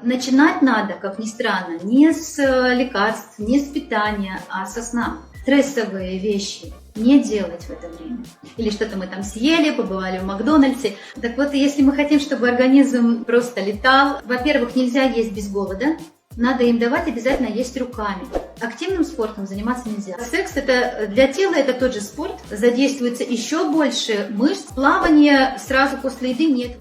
Начинать надо, как ни странно, не с лекарств, не с питания, а со сна. Стрессовые вещи не делать в это время. Или что-то мы там съели, побывали в Макдональдсе. Так вот, если мы хотим, чтобы организм просто летал, во-первых, нельзя есть без голода. Надо им давать обязательно есть руками. Активным спортом заниматься нельзя. Секс это для тела это тот же спорт. Задействуется еще больше мышц. Плавания сразу после еды нет.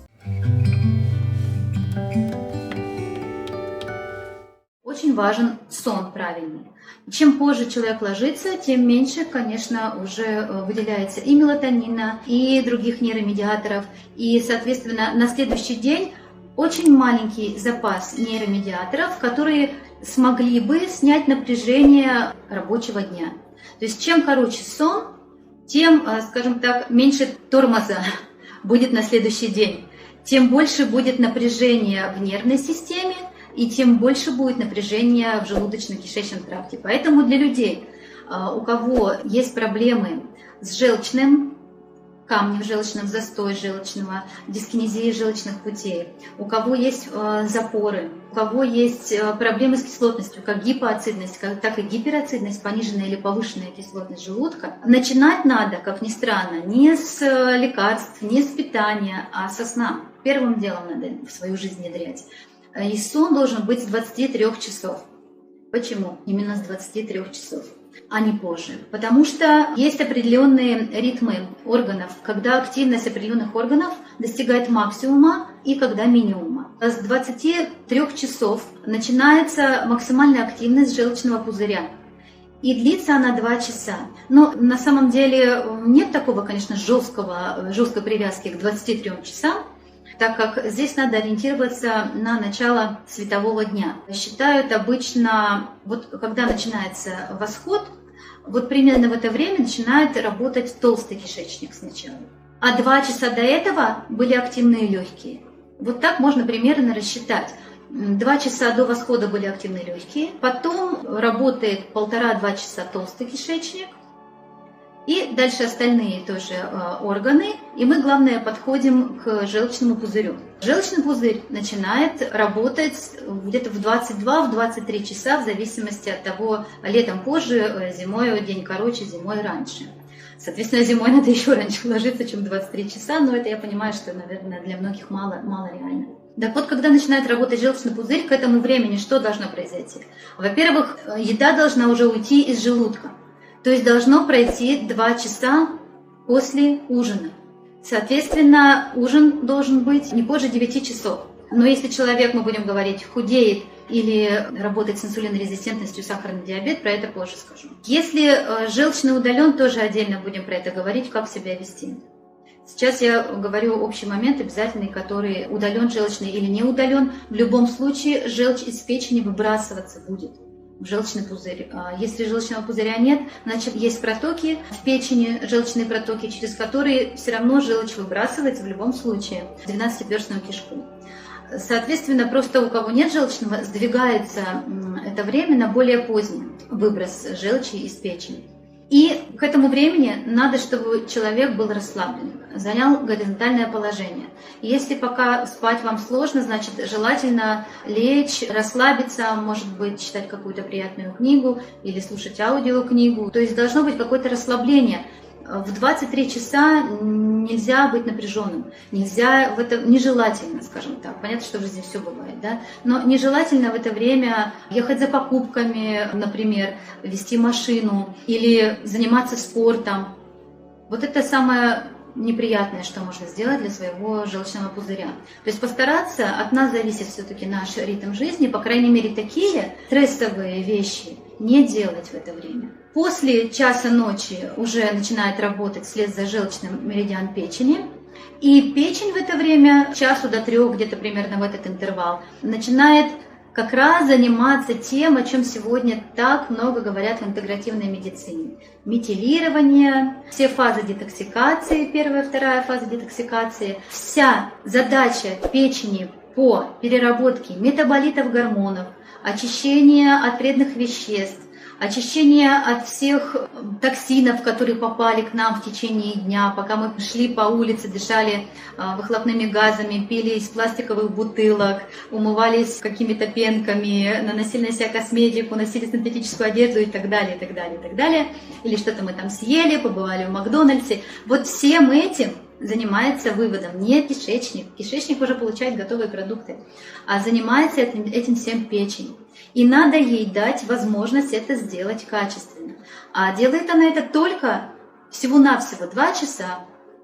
Очень важен сон правильный. Чем позже человек ложится, тем меньше, конечно, уже выделяется и мелатонина, и других нейромедиаторов. И, соответственно, на следующий день очень маленький запас нейромедиаторов, которые смогли бы снять напряжение рабочего дня. То есть чем короче сон, тем, скажем так, меньше тормоза будет на следующий день, тем больше будет напряжение в нервной системе, и тем больше будет напряжение в желудочно-кишечном тракте. Поэтому для людей, у кого есть проблемы с желчным, камнем желчным, застой желчного, дискинезией желчных путей, у кого есть запоры, у кого есть проблемы с кислотностью, как гипоацидность, так и гиперацидность, пониженная или повышенная кислотность желудка, начинать надо, как ни странно, не с лекарств, не с питания, а со сна. Первым делом надо в свою жизнь внедрять. И сон должен быть с 23 часов. Почему? Именно с 23 часов, а не позже. Потому что есть определенные ритмы органов, когда активность определенных органов достигает максимума и когда минимума. С 23 часов начинается максимальная активность желчного пузыря. И длится она 2 часа. Но на самом деле нет такого, конечно, жесткой привязки к 23 часам, так как здесь надо ориентироваться на начало светового дня. Считают обычно, вот когда начинается восход, вот примерно в это время начинает работать толстый кишечник сначала. А 2 часа до этого были активные легкие. Вот так можно примерно рассчитать. 2 часа до восхода были активные легкие, потом работает 1,5-2 часа толстый кишечник, и дальше остальные тоже органы, и мы, главное, подходим к желчному пузырю. Желчный пузырь начинает работать где-то в 22-23 часа, в зависимости от того, летом позже, зимой день короче, зимой раньше. Соответственно, зимой надо еще раньше ложиться, чем 23 часа, но это я понимаю, что, наверное, для многих мало реально. Так вот, когда начинает работать желчный пузырь, к этому времени что должно произойти? Во-первых, еда должна уже уйти из желудка. То есть должно пройти 2 часа после ужина. Соответственно, ужин должен быть не позже 9 часов. Но если человек, мы будем говорить, худеет или работает с инсулинорезистентностью, сахарный диабет, про это позже скажу. Если желчный удален, тоже отдельно будем про это говорить, как себя вести. Сейчас я говорю общий момент обязательный, который удален желчный или не удален. В любом случае желчь из печени выбрасываться будет в желчный пузырь. Если желчного пузыря нет, значит есть протоки в печени, желчные протоки, через которые все равно желчь выбрасывается в любом случае в 12-перстную кишку. Соответственно, просто у кого нет желчного, сдвигается это время на более поздний выброс желчи из печени. И к этому времени надо, чтобы человек был расслаблен, занял горизонтальное положение. Если пока спать вам сложно, значит желательно лечь, расслабиться, может быть, читать какую-то приятную книгу или слушать аудиокнигу. То есть должно быть какое-то расслабление. В 23 часа нельзя быть напряженным, нельзя в это, нежелательно, скажем так. Понятно, что в жизни все бывает, да? Но нежелательно в это время ехать за покупками, например, вести машину или заниматься спортом. Вот это самое неприятное, что можно сделать для своего желчного пузыря. То есть постараться, от нас зависит все-таки наш ритм жизни, по крайней мере, такие стрессовые вещи не делать в это время. После часа ночи уже начинает работать вслед за желчным меридиан печени. И печень в это время, с часу до 3, где-то примерно в этот интервал, начинает как раз заниматься тем, о чем сегодня так много говорят в интегративной медицине. Метилирование, все фазы детоксикации, 1-2 фаза детоксикации. Вся задача печени по переработке метаболитов гормонов, очищение от вредных веществ, очищение от всех токсинов, которые попали к нам в течение дня, пока мы шли по улице, дышали выхлопными газами, пили из пластиковых бутылок, умывались какими-то пенками, наносили на себя косметику, носили синтетическую одежду и так далее, и так далее, и так далее. Или что-то мы там съели, побывали в Макдональдсе. Вот всем этим занимается выводом не кишечник. Кишечник уже получает готовые продукты, а занимается этим всем печень. И надо ей дать возможность это сделать качественно. А делает она это только всего-навсего 2 часа.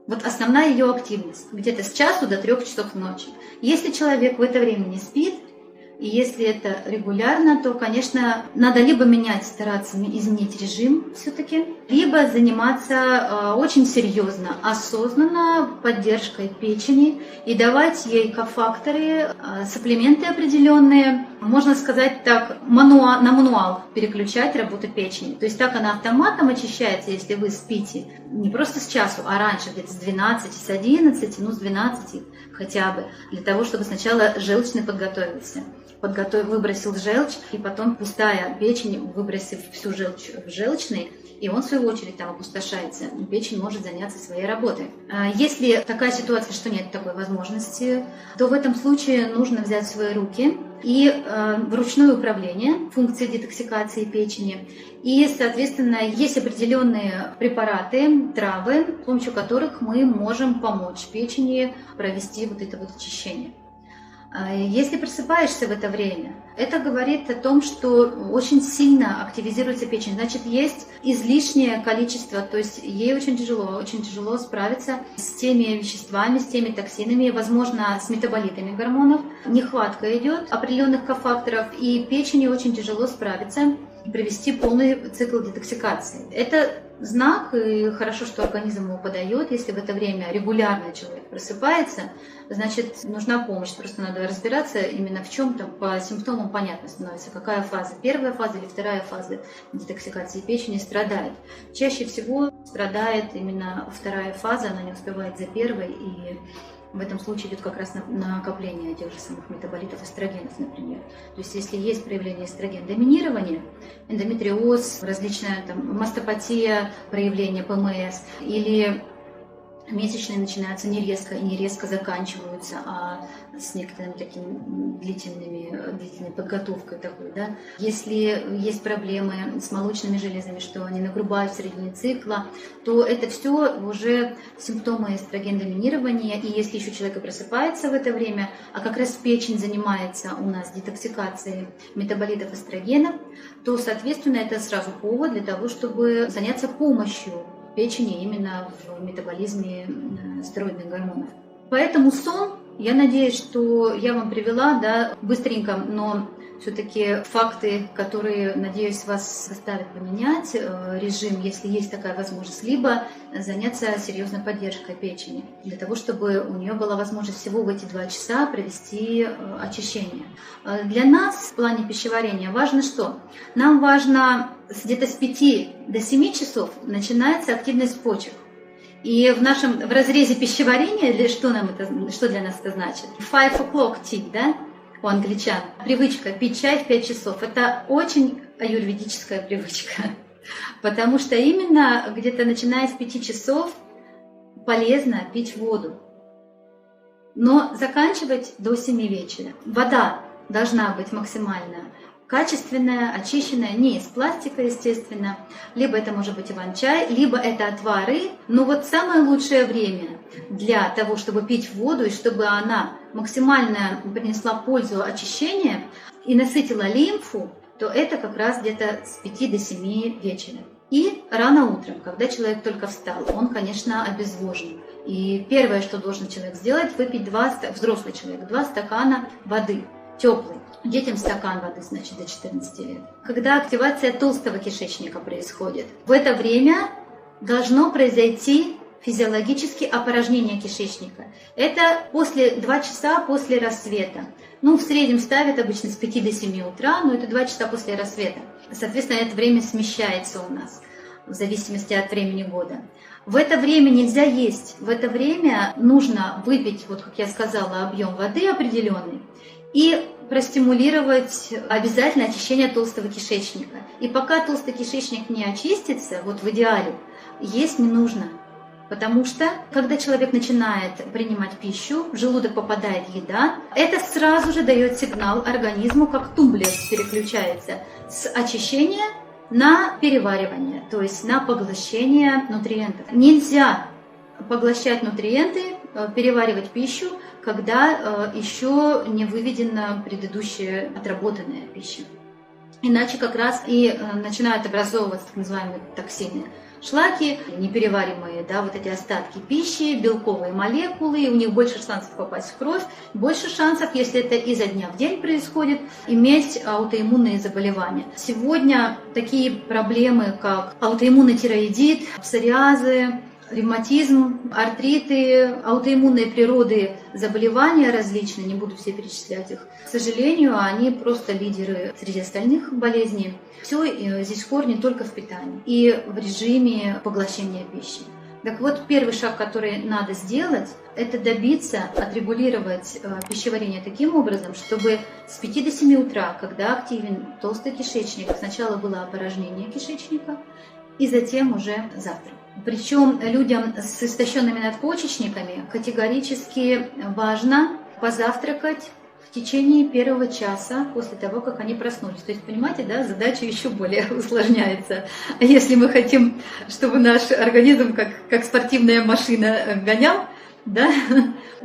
Вот основная ее активность, где-то с часу до 3 часов ночи. Если человек в это время не спит, и если это регулярно, то, конечно, надо либо стараться изменить режим все-таки, либо заниматься очень серьезно, осознанно поддержкой печени и давать ей кофакторы, сапплементы определенные, можно сказать так, на мануал переключать работу печени. То есть так она автоматом очищается, если вы спите не просто с часу, а раньше, где-то с 12, с 11, с 12 хотя бы, для того, чтобы сначала желчный подготовился. Выбросил желчь, и потом пустая печень, выбросив всю желчь в желчный, и он, в свою очередь, там опустошается. Печень может заняться своей работой. Если такая ситуация, что нет такой возможности, то в этом случае нужно взять в свои руки и вручное управление функцией детоксикации печени. И, соответственно, есть определенные препараты, травы, с помощью которых мы можем помочь печени провести вот это вот очищение. Если просыпаешься в это время, это говорит о том, что очень сильно активизируется печень. Значит, есть излишнее количество, то есть ей очень тяжело справиться с теми веществами, с теми токсинами, возможно, с метаболитами гормонов. Нехватка идет определенных кофакторов, и печени очень тяжело справиться и провести полный цикл детоксикации. Это знак, и хорошо, что организм его подает. Если в это время регулярно человек просыпается, значит, нужна помощь. Просто надо разбираться именно в чем-то. По симптомам понятно становится, какая фаза. Первая фаза или вторая фаза детоксикации печени страдает. Чаще всего страдает именно вторая фаза, она не успевает за первой, и в этом случае идет как раз накопление тех же самых метаболитов эстрогенов, например. То есть если есть проявление эстроген-доминирования, эндометриоз, различная мастопатия, проявление ПМС, или месячные начинаются не резко и не резко заканчиваются, а с некоторыми такими длительной подготовкой такой, да. Если есть проблемы с молочными железами, что они нагрубают в середине цикла, то это все уже симптомы эстроген-доминирования. И если еще человек и просыпается в это время, а как раз печень занимается у нас детоксикацией метаболитов эстрогенов, то, соответственно, это сразу повод для того, чтобы заняться помощью печени именно в метаболизме стероидных гормонов. Поэтому сон, я надеюсь, что я вам привела, да, быстренько, но все-таки факты, которые, надеюсь, вас заставят поменять режим, если есть такая возможность, либо заняться серьезной поддержкой печени, для того, чтобы у нее была возможность всего в эти 2 часа провести очищение. Для нас в плане пищеварения важно что? Нам важно где-то с 5 до 7 часов начинается активность почек. И в разрезе пищеварения, что для нас это значит? 5 o'clock tea, да? У англичан. Привычка пить чай в 5 часов. Это очень аюрведическая привычка. Потому что именно где-то начиная с 5 часов полезно пить воду. Но заканчивать до 7 вечера. Вода должна быть максимально качественная, очищенная, не из пластика, естественно. Либо это может быть иван-чай, либо это отвары. Но вот самое лучшее время для того, чтобы пить воду, и чтобы она максимально принесла пользу очищения и насытила лимфу, то это как раз где-то с 5 до 7 вечера. И рано утром, когда человек только встал, он, конечно, обезвожен. И первое, что должен человек сделать, выпить взрослый человек, 2 стакана воды, теплой. Детям стакан воды, значит, до 14 лет. Когда активация толстого кишечника происходит, в это время должно произойти физиологически опорожнение кишечника. Это 2 часа после рассвета. В среднем ставят обычно с 5 до 7 утра, но это 2 часа после рассвета. Соответственно, это время смещается у нас в зависимости от времени года. В это время нельзя есть. В это время нужно выпить, вот как я сказала, объем воды определенный и простимулировать обязательно очищение толстого кишечника. И пока толстый кишечник не очистится, вот в идеале, есть не нужно. Потому что, когда человек начинает принимать пищу, в желудок попадает еда, это сразу же дает сигнал организму, как тумблер переключается с очищения на переваривание, то есть на поглощение нутриентов. Нельзя поглощать нутриенты, переваривать пищу, когда еще не выведена предыдущая отработанная пища. Иначе как раз и начинают образовываться так называемые токсины. Шлаки, непереваримые, да, вот эти остатки пищи, белковые молекулы, у них больше шансов попасть в кровь, больше шансов, если это изо дня в день происходит, иметь аутоиммунные заболевания. Сегодня такие проблемы, как аутоиммунный тироидит, псориазы, ревматизм, артриты, аутоиммунные природы заболевания различные, не буду все перечислять их. К сожалению, они просто лидеры среди остальных болезней. Все здесь корни только в питании и в режиме поглощения пищи. Так вот, первый шаг, который надо сделать, это добиться, отрегулировать пищеварение таким образом, чтобы с 5 до 7 утра, когда активен толстый кишечник, сначала было опорожнение кишечника и затем уже завтрак. Причем людям с истощенными надпочечниками категорически важно позавтракать в течение первого часа после того, как они проснулись. То есть, понимаете, да, задача еще более усложняется. Если мы хотим, чтобы наш организм как спортивная машина гонял, да?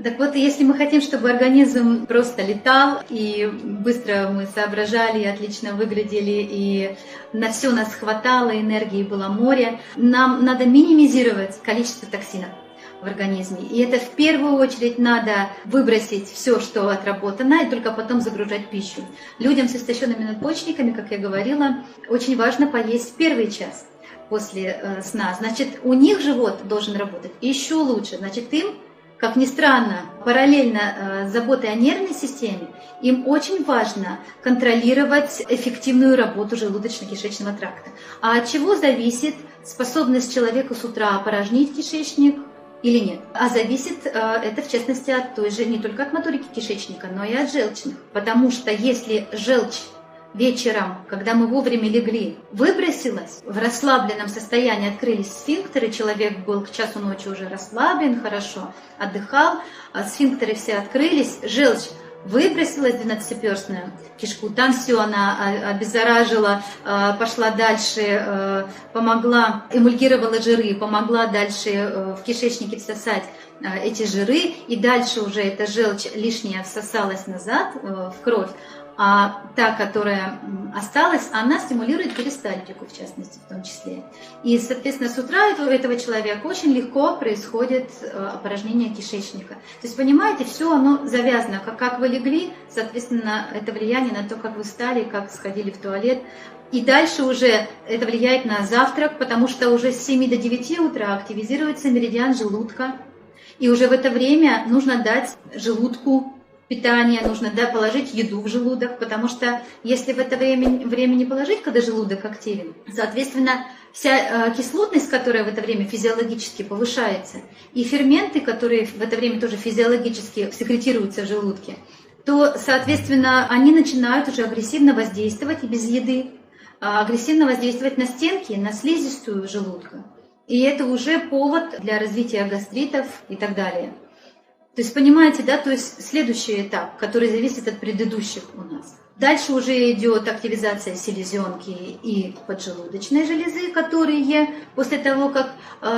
Так вот, если мы хотим, чтобы организм просто летал, и быстро мы соображали, и отлично выглядели, и на все нас хватало, энергии было море, нам надо минимизировать количество токсинов в организме. И это в первую очередь надо выбросить все, что отработано, и только потом загружать пищу. Людям с истощенными надпочечниками, как я говорила, очень важно поесть в первый час после сна. Значит, у них живот должен работать еще лучше. Значит, им, как ни странно, параллельно с заботой о нервной системе, им очень важно контролировать эффективную работу желудочно-кишечного тракта. А от чего зависит способность человека с утра опорожнить кишечник или нет? А зависит это, в частности, от той же, не только от моторики кишечника, но и от желчных. Потому что если желчь вечером, когда мы вовремя легли, выбросилась, в расслабленном состоянии открылись сфинктеры, человек был к часу ночи уже расслаблен, хорошо отдыхал, сфинктеры все открылись, желчь выбросилась в 12-перстную кишку, там все она обеззаражила, пошла дальше, помогла, эмульгировала жиры, помогла дальше в кишечнике всосать эти жиры, и дальше уже эта желчь лишняя всосалась назад в кровь, а та, которая осталась, она стимулирует перистальтику, в частности, в том числе. И, соответственно, с утра у этого человека очень легко происходит опорожнение кишечника. То есть, понимаете, все оно завязано. Как вы легли, соответственно, это влияние на то, как вы встали, как сходили в туалет. И дальше уже это влияет на завтрак, потому что уже с 7 до 9 утра активизируется меридиан желудка. И уже в это время нужно дать желудку питание, нужно положить еду в желудок, потому что если в это время не положить, когда желудок активен, соответственно, вся кислотность, которая в это время физиологически повышается, и ферменты, которые в это время тоже физиологически секретируются в желудке, то, соответственно, они начинают уже агрессивно воздействовать и без еды, агрессивно воздействовать на стенки, на слизистую желудка. И это уже повод для развития гастритов и так далее. То есть, понимаете, да, то есть следующий этап, который зависит от предыдущих у нас. Дальше уже идет активизация селезенки и поджелудочной железы, которые после того, как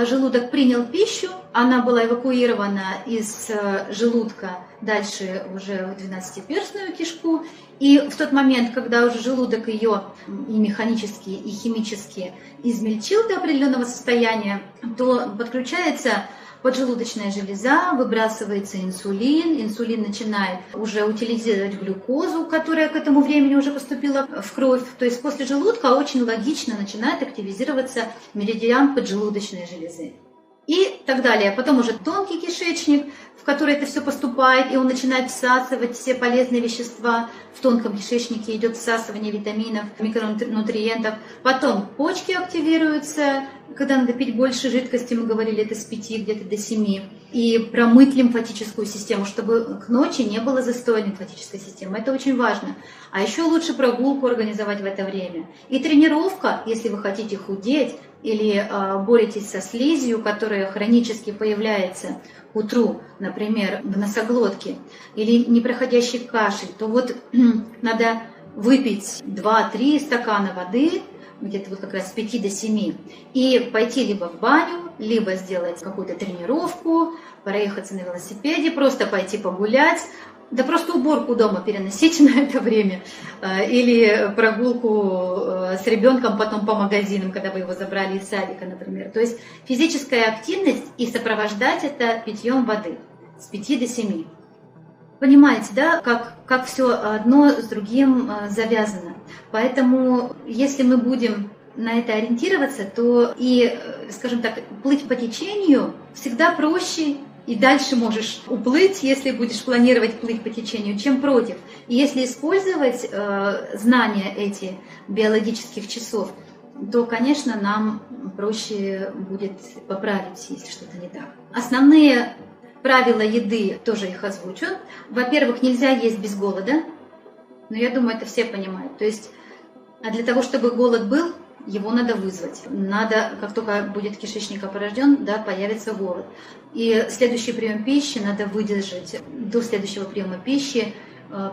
желудок принял пищу, она была эвакуирована из желудка дальше уже в 12-перстную кишку. И в тот момент, когда уже желудок ее и механически, и химически измельчил до определенного состояния, то подключается поджелудочная железа, выбрасывается инсулин, инсулин начинает уже утилизировать глюкозу, которая к этому времени уже поступила в кровь. То есть после желудка очень логично начинает активизироваться меридиан поджелудочной железы. И так далее. Потом уже тонкий кишечник, в который это все поступает, и он начинает всасывать все полезные вещества. В тонком кишечнике идет всасывание витаминов, микронутриентов. Потом почки активируются, когда надо пить больше жидкости, мы говорили, это с 5 где-то до 7. и промыть лимфатическую систему, чтобы к ночи не было застоя лимфатической системы. Это очень важно. А еще лучше прогулку организовать в это время. И тренировка, если вы хотите худеть или боретесь со слизью, которая хронически появляется к утру, например, в носоглотке, или непроходящий кашель, то вот надо выпить 2-3 стакана воды, где-то вот как раз с 5 до 7, и пойти либо в баню, либо сделать какую-то тренировку, проехаться на велосипеде, просто пойти погулять, да просто уборку дома переносить на это время, или прогулку с ребенком потом по магазинам, когда вы его забрали из садика, например. То есть физическая активность и сопровождать это питьем воды с 5 до 7. Понимаете, да, как все одно с другим завязано. Поэтому, если мы будем на это ориентироваться, то и, скажем так, плыть по течению всегда проще, и дальше можешь уплыть, если будешь планировать плыть по течению, чем против. И если использовать знания эти биологических часов, то, конечно, нам проще будет поправить, если что-то не так. Основные правила еды, тоже их озвучу. Во-первых, нельзя есть без голода, но я думаю, это все понимают. То есть, а для того, чтобы голод был, его надо вызвать. Надо, как только будет кишечник опорожден, да, появится голод. И следующий прием пищи надо выдержать до следующего приема пищи,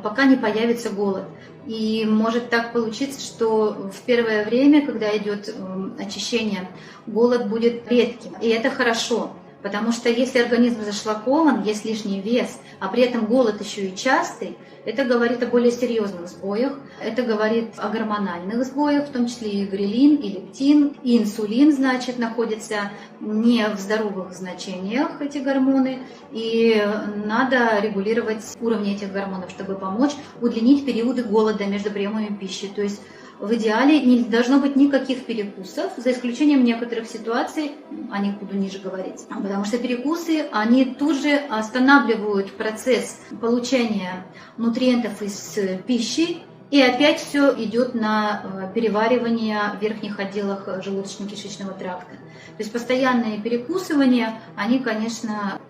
пока не появится голод. И может так получиться, что в первое время, когда идет очищение, голод будет редким. И это хорошо. Потому что если организм зашлакован, есть лишний вес, а при этом голод еще и частый, это говорит о более серьезных сбоях, это говорит о гормональных сбоях, в том числе и грелин, и лептин, и инсулин, значит, находятся не в здоровых значениях, эти гормоны, и надо регулировать уровни этих гормонов, чтобы помочь удлинить периоды голода между приемами пищи. То есть в идеале не должно быть никаких перекусов, за исключением некоторых ситуаций, о них буду ниже говорить. Потому что перекусы, они тут же останавливают процесс получения нутриентов из пищи, и опять все идет на переваривание в верхних отделах желудочно-кишечного тракта. То есть постоянные перекусывания, они, конечно,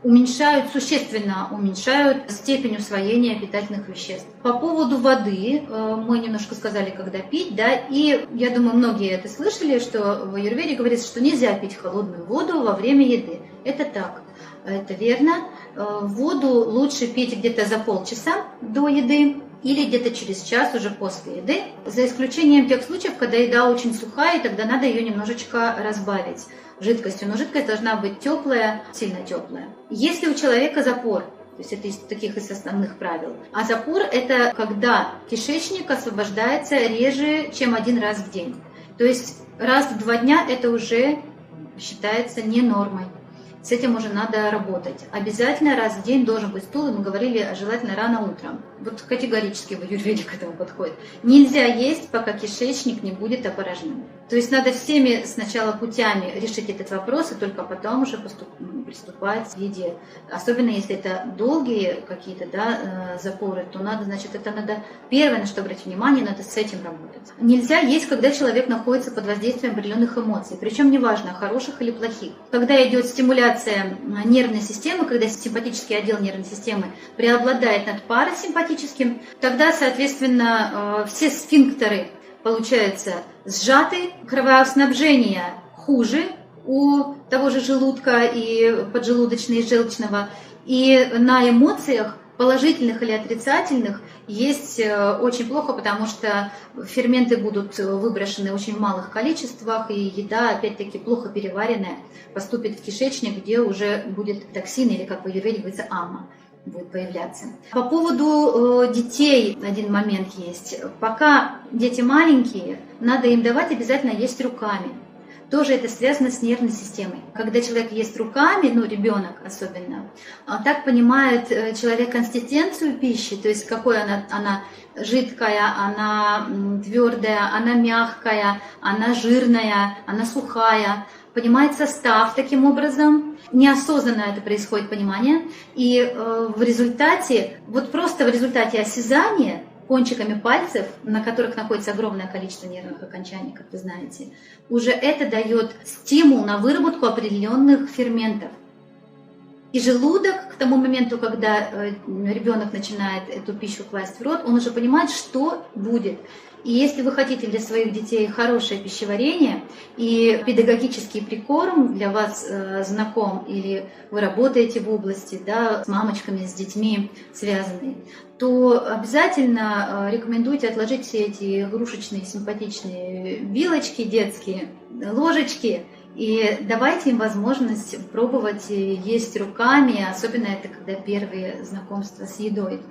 существенно уменьшают степень усвоения питательных веществ. По поводу воды, мы немножко сказали, когда пить, да, и я думаю, многие это слышали, что в аюрведе говорится, что нельзя пить холодную воду во время еды. Это так, это верно. Воду лучше пить где-то за полчаса до еды, или где-то через час уже после еды, за исключением тех случаев, когда еда очень сухая, и тогда надо ее немножечко разбавить жидкостью. Но жидкость должна быть теплая, сильно теплая. Если у человека запор, то есть это из основных правил, а запор – это когда кишечник освобождается реже, чем 1 раз в день. То есть раз в 2 дня это уже считается не нормой. С этим уже надо работать. Обязательно раз в день должен быть стул, и мы говорили, желательно рано утром. Вот категорически в аюрведе к этому подходит. Нельзя есть, пока кишечник не будет опорожнен. То есть надо всеми сначала путями решить этот вопрос, и только потом уже приступать к еде. Особенно если это долгие какие-то, да, запоры, то надо, значит, это надо первое, на что обратить внимание, надо с этим работать. Нельзя есть, когда человек находится под воздействием определенных эмоций, причем неважно, хороших или плохих. Когда идет стимуляция нервной системы, когда симпатический отдел нервной системы преобладает над парасимпатическим, тогда, соответственно, все сфинктеры получаются сжаты, кровоснабжение хуже у того же желудка и поджелудочного и желчного, и на эмоциях, положительных или отрицательных, есть очень плохо, потому что ферменты будут выброшены в очень малых количествах, и еда, опять-таки, плохо переваренная, поступит в кишечник, где уже будет токсин, или, как в аюрведе говорится, ама будет появляться. По поводу детей один момент есть. Пока дети маленькие, надо им давать обязательно есть руками. Тоже это связано с нервной системой. Когда человек ест руками, ребенок особенно, так понимает человек консистенцию пищи, то есть какой она жидкая, она твердая, она мягкая, она жирная, она сухая. Понимает состав таким образом. Неосознанно это происходит понимание. И в результате, просто в результате осязания, кончиками пальцев, на которых находится огромное количество нервных окончаний, как вы знаете, уже это дает стимул на выработку определенных ферментов. И желудок к тому моменту, когда ребенок начинает эту пищу класть в рот, он уже понимает, что будет. И если вы хотите для своих детей хорошее пищеварение и педагогический прикорм для вас знаком, или вы работаете в области, да, с мамочками, с детьми связанные, то обязательно рекомендуйте отложить все эти игрушечные симпатичные вилочки детские, ложечки, и давайте им возможность пробовать есть руками, особенно это когда первые знакомства с едой.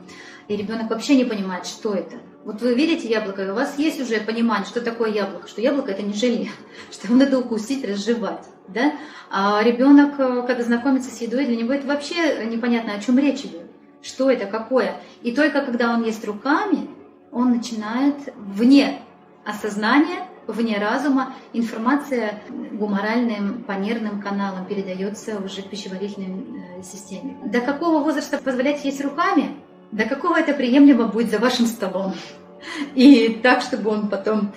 И ребенок вообще не понимает, что это. Вот вы видите яблоко, и у вас есть уже понимание, что такое яблоко, что яблоко это не желе, что его надо укусить, разжевать. Да? А ребенок, когда знакомится с едой, для него это вообще непонятно, о чем речь идет, что это, какое. И только когда он ест руками, он начинает вне осознания, вне разума, информация гуморальным, по нервным каналам передается уже к пищеварительной системе. До какого возраста позволять есть руками? До какого это приемлемо будет за вашим столом? И так, чтобы он потом,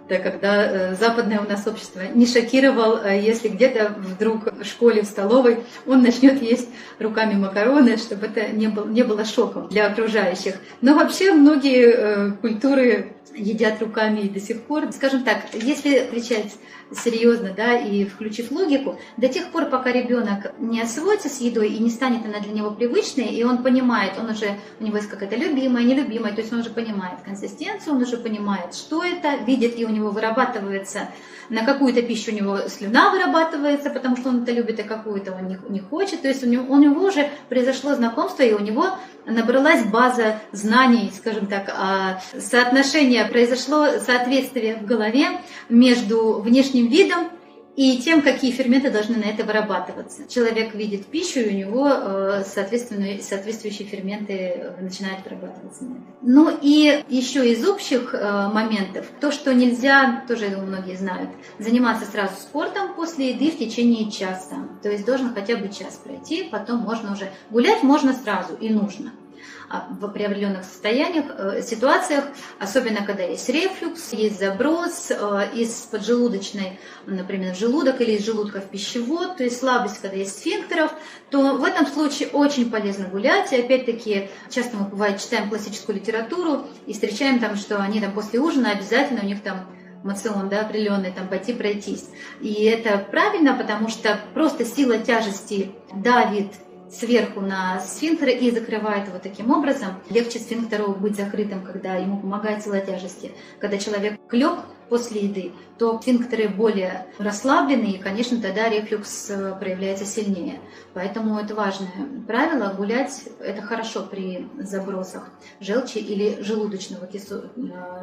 да, когда западное у нас общество, не шокировал, если где-то вдруг в школе, в столовой он начнет есть руками макароны, чтобы это не было шоком для окружающих. Но вообще многие культуры едят руками и до сих пор. Скажем так, если отвечать серьезно, да, и включив логику, до тех пор, пока ребенок не освоится с едой и не станет она для него привычной, и он понимает, у него есть какая-то любимая, нелюбимая, то есть он уже понимает консистенцию, он уже понимает, что это, видит, и у него вырабатывается, на какую-то пищу у него слюна вырабатывается, потому что он это любит, а какую-то он не хочет, то есть у него уже произошло знакомство, и у него набралась база знаний, скажем так, произошло соответствие в голове между внешним видом и тем, какие ферменты должны на это вырабатываться. Человек видит пищу, и у него соответствующие ферменты начинают вырабатываться. Ну и еще из общих моментов, то, что нельзя, тоже, я думаю, многие знают, заниматься сразу спортом после еды в течение часа. То есть должен хотя бы час пройти, потом можно уже гулять, можно сразу и нужно. В определенных ситуациях, особенно когда есть рефлюкс, есть заброс из поджелудочной, например, в желудок или из желудка в пищевод, то есть слабость, когда есть сфинктеров, то в этом случае очень полезно гулять. И опять-таки, часто мы, бывает, читаем классическую литературу и встречаем там, что они там после ужина обязательно, у них там мацион, да, определенный, там пойти пройтись. И это правильно, потому что просто сила тяжести давит сверху на сфинктер и закрывает его таким образом. Легче сфинктеру быть закрытым, когда ему помогает сила тяжести. Когда человек лег после еды, то сфинктеры более расслаблены, и, конечно, тогда рефлюкс проявляется сильнее. Поэтому это важное правило. Гулять – это хорошо при забросах желчи или желудочного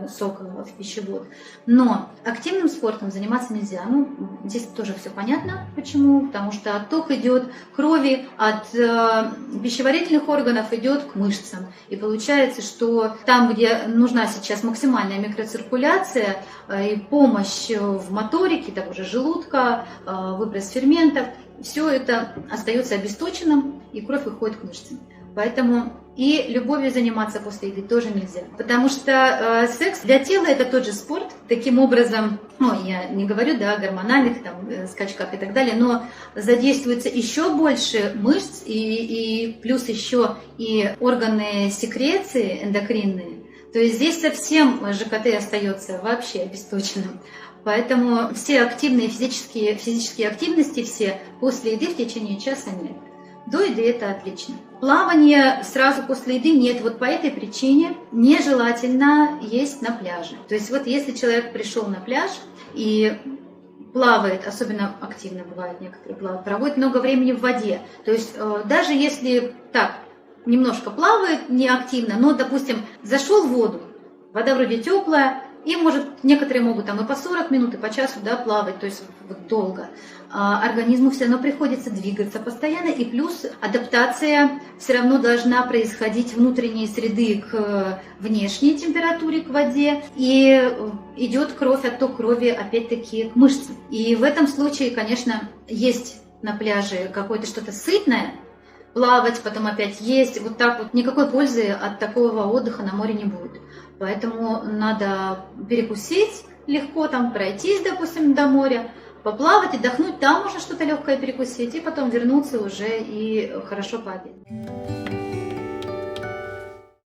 сока в пищевод. Но активным спортом заниматься нельзя. Ну, здесь тоже все понятно, почему. Потому что отток идет крови от пищеварительных органов идет к мышцам. И получается, что там, где нужна сейчас максимальная микроциркуляция и помощь в моторике того же желудка, выброс ферментов, все это остается обесточенным, и кровь выходит к мышцам. Поэтому и любовью заниматься после еды тоже нельзя. Потому что секс для тела – это тот же спорт. Таким образом, я не говорю, да, о гормональных там, скачках и так далее, но задействуется еще больше мышц, и плюс еще и органы секреции эндокринные. То есть здесь совсем ЖКТ остается вообще обесточенным. Поэтому все активные физические активности все после еды в течение часа нет. До еды это отлично. Плавание сразу после еды нет. Вот по этой причине нежелательно есть на пляже. То есть вот если человек пришел на пляж и плавает, особенно активно бывает некоторые плавают, проводит много времени в воде. То есть даже если так немножко плавает, не активно, но, допустим, зашел в воду, вода вроде теплая, и, некоторые могут там и по 40 минут, и по часу, да, плавать, то есть вот долго. Организму все равно приходится двигаться постоянно, и плюс адаптация все равно должна происходить внутренней среды к внешней температуре, к воде, и идет кровь, отток крови опять-таки к мышцам. И в этом случае, конечно, есть на пляже какое-то что-то сытное, плавать, потом опять есть, вот так вот никакой пользы от такого отдыха на море не будет. Поэтому надо перекусить легко, там пройтись, допустим, до моря, поплавать, отдохнуть, там можно что-то легкое перекусить, и потом вернуться уже и хорошо пообедать.